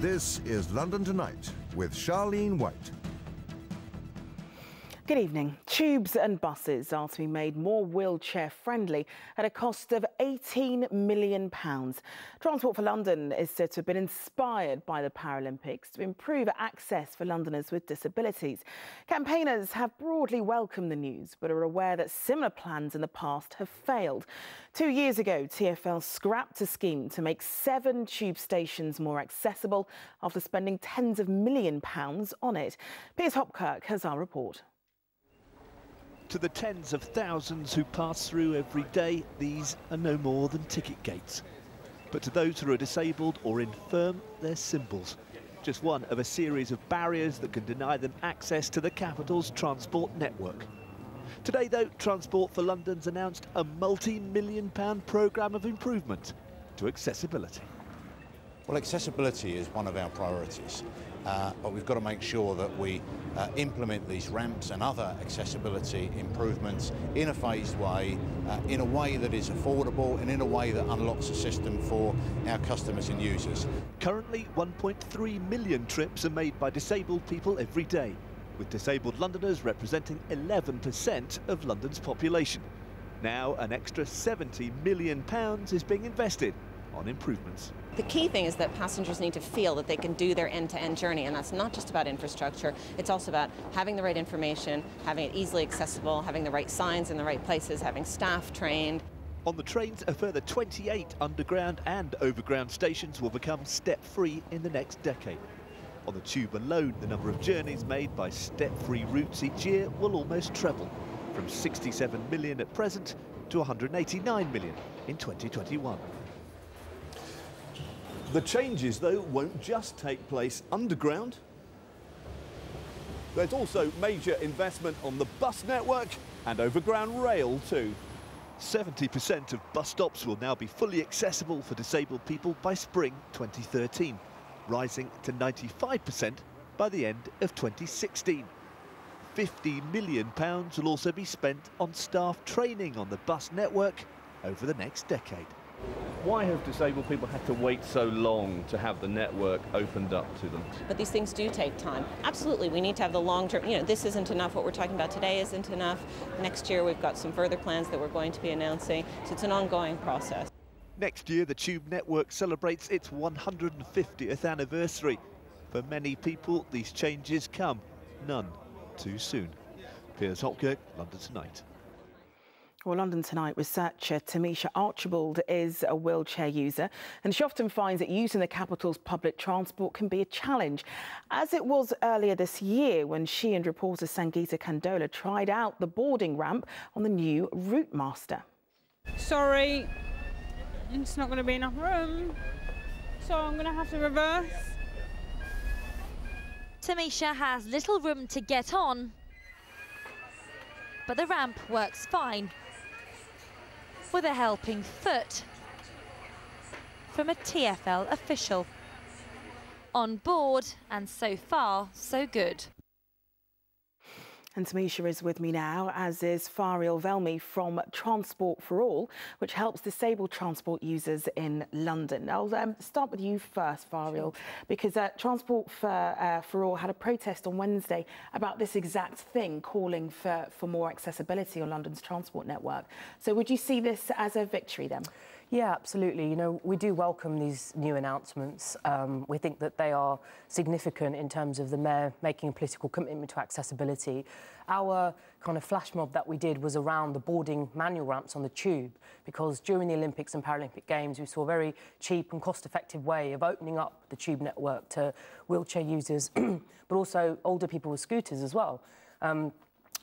This is London Tonight with Charlene White. Good evening. Tubes and buses are to be made more wheelchair-friendly at a cost of £18 million. Transport for London is said to have been inspired by the Paralympics to improve access for Londoners with disabilities. Campaigners have broadly welcomed the news, but are aware that similar plans in the past have failed. 2 years ago, TfL scrapped a scheme to make 7 tube stations more accessible after spending tens of millions of pounds on it. Piers Hopkirk has our report. To the tens of thousands who pass through every day, these are no more than ticket gates. But to those who are disabled or infirm, they're symbols. Just one of a series of barriers that can deny them access to the capital's transport network. Today, though, Transport for London's announced a multi-million-pound programme of improvement to accessibility. Well, accessibility is one of our priorities, but we've got to make sure that we implement these ramps and other accessibility improvements in a phased way, in a way that is affordable and in a way that unlocks the system for our customers and users. Currently, 1.3 million trips are made by disabled people every day, with disabled Londoners representing 11% of London's population. Now, an extra £70 million is being invested on improvements. The key thing is that passengers need to feel that they can do their end-to-end journey, and that's not just about infrastructure, it's also about having the right information, having it easily accessible, having the right signs in the right places, having staff trained. On the trains, a further 28 underground and overground stations will become step-free in the next decade. On the tube alone, the number of journeys made by step-free routes each year will almost treble, from 67 million at present to 189 million in 2021. The changes, though, won't just take place underground. There's also major investment on the bus network and overground rail too. 70% of bus stops will now be fully accessible for disabled people by spring 2013, rising to 95% by the end of 2016. £50 million will also be spent on staff training on the bus network over the next decade. Why have disabled people had to wait so long to have the network opened up to them? But these things do take time. Absolutely, we need to have the long-term, this isn't enough. What we're talking about today isn't enough. Next year we've got some further plans that we're going to be announcing, so it's an ongoing process. Next year, the Tube network celebrates its 150th anniversary. For many people, these changes come none too soon. Piers Hopkirk, London Tonight. Well, London Tonight researcher Tamisha Archibald is a wheelchair user, and she often finds that using the capital's public transport can be a challenge, as it was earlier this year when she and reporter Sangeeta Kandola tried out the boarding ramp on the new Route Master. Sorry, it's not going to be enough room, so I'm going to have to reverse. Tamisha has little room to get on, but the ramp works fine, with a helping foot from a TfL official. On board, and so far, so good. And Tamisha is with me now, as is Faryal Velmi from Transport for All, which helps disabled transport users in London. I'll start with you first, Faryal, because Transport for All had a protest on Wednesday about this exact thing, calling for more accessibility on London's transport network. So would you see this as a victory then? Yeah, absolutely. We do welcome these new announcements. We think that they are significant in terms of the Mayor making a political commitment to accessibility. Our kind of flash mob that we did was around the boarding manual ramps on the tube, because during the Olympics and Paralympic Games, we saw a very cheap and cost-effective way of opening up the tube network to wheelchair users, but also older people with scooters as well.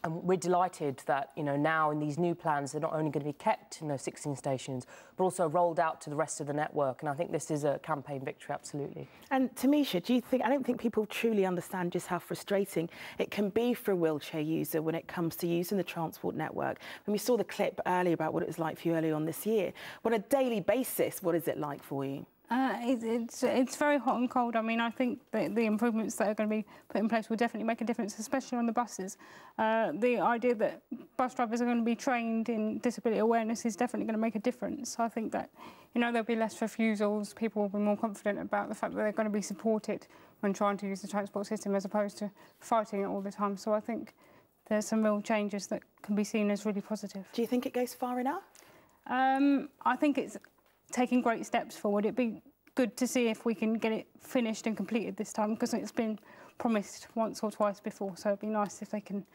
And we're delighted that, now in these new plans, they're not only going to be kept in those 16 stations, but also rolled out to the rest of the network. And I think this is a campaign victory, absolutely. And Tamisha, I don't think people truly understand just how frustrating it can be for a wheelchair user when it comes to using the transport network. When we saw the clip earlier about what it was like for you earlier on this year, on a daily basis, what is it like for you? It's very hot and cold. I mean, I think that the improvements that are going to be put in place will definitely make a difference, especially on the buses. The idea that bus drivers are going to be trained in disability awareness is definitely going to make a difference. I think that, you know, there'll be less refusals. People will be more confident about the fact that they're going to be supported when trying to use the transport system as opposed to fighting it all the time. So I think there's some real changes that can be seen as really positive. Do you think it goes far enough? I think it's taking great steps forward. It'd be good to see if we can get it finished and completed this time, because it's been promised once or twice before, so it'd be nice if they can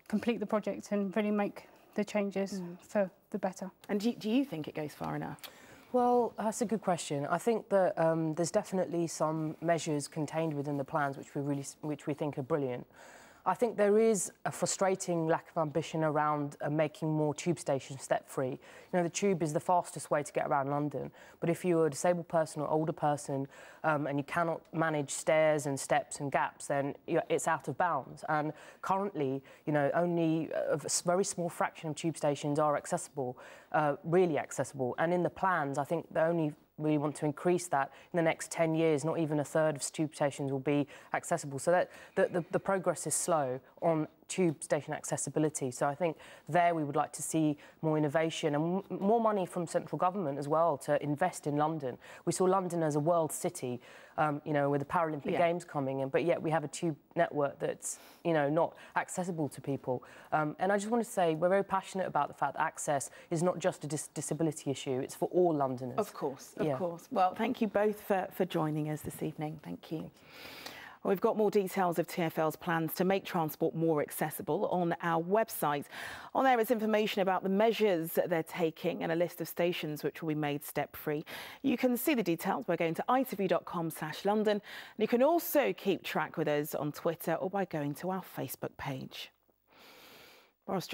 complete the project and really make the changes for the better. And do you think it goes far enough? Well, that's a good question. I think that there's definitely some measures contained within the plans which we think are brilliant. I think there is a frustrating lack of ambition around making more tube stations step-free. You know, the tube is the fastest way to get around London, but if you're a disabled person or older person and you cannot manage stairs and steps and gaps, then it's out of bounds. And currently, you know, only a very small fraction of tube stations are accessible, really accessible. And in the plans, I think they only really want to increase that in the next 10 years. Not even a third of tube stations will be accessible. So that the progress is slow on tube station accessibility. So I think there we would like to see more innovation and more money from central government as well to invest in London. We saw London as a world city, you know, with the Paralympic Games coming in, but yet we have a tube network that's, you know, not accessible to people. And I just want to say we're very passionate about the fact that access is not just a disability issue, it's for all Londoners. Of course, of course. Well, thank you both for joining us this evening. Thank you. Well, we've got more details of TfL's plans to make transport more accessible on our website. On there is information about the measures that they're taking and a list of stations which will be made step-free. You can see the details by going to ITV.com/London. And you can also keep track with us on Twitter or by going to our Facebook page. Boris